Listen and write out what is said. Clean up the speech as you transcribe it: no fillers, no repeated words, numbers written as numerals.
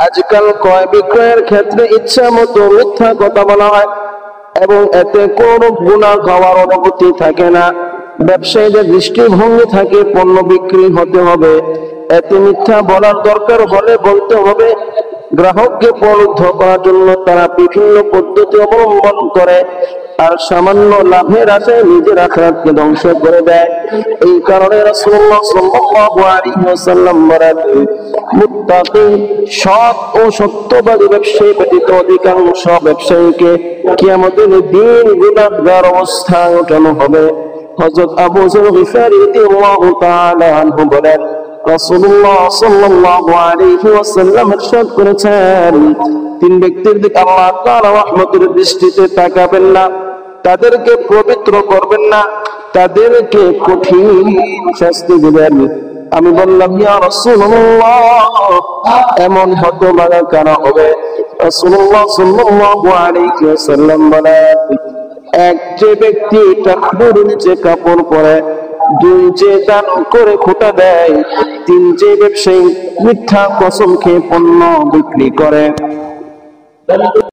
আজকাল ক্রয় বিক্রয়ের ক্ষেত্রে ইচ্ছা মতো মিথ্যা কথা বলা হয় এবং এতে কোনো গুনাহ হওয়ার অনুভূতি থাকে না। ব্যবসায়ীদের দৃষ্টিভঙ্গি থাকে পণ্য বিক্রি হতে হবে, এতে মিথ্যা বলার দরকার হলে বলতে হবে। গ্রাহককে প্রলুব্ধ করার জন্য তারা বিভিন্ন পদ্ধতি অবলম্বন করে আর সামান্য লাভের আশায় নিজের আখিরাতকে ধ্বংস করে দেয়। এই কারণে রাসূলুল্লাহ সাল্লাল্লাহু আলাইহি ওয়াসাল্লাম বলেন, মুত্তাকি সৎ ও সত্যবাদী ব্যবসায়ী ব্যতীত অধিকাংশ ব্যবসায়ীকে কিয়ামতের দিন গুনাহগার অবস্থায় ওঠানো হবে। হযরত আবু যর গিফারী রাদিয়াল্লাহু তাআলা আনহু বলেন, রাসূলুল্লাহ সাল্লাল্লাহু আলাইহি ওয়াসাল্লাম ইরশাদ করেছেন, তিন ব্যক্তির দিকে আল্লাহ তাআলা রহমতের দৃষ্টিতে তাকাবেন না, তাদেরকে পবিত্র করবেন না, তাদেরকে কঠিন শাস্তি দিবেন। আমি বললাম, ইয়া রাসূলুল্লাহ, এমন হতভাগা কারা হবে? রাসূলুল্লাহ সাল্লাল্লাহু আলাইহি ওয়াসাল্লাম বলেন, এক যে ব্যক্তি টাকনুর নিচে কাপড় পরে, দুই যে দান করে খোটা দেয়, তিন যে ব্যবসায়ী মিথ্যা কসম খেয়ে পণ্য বিক্রি করে।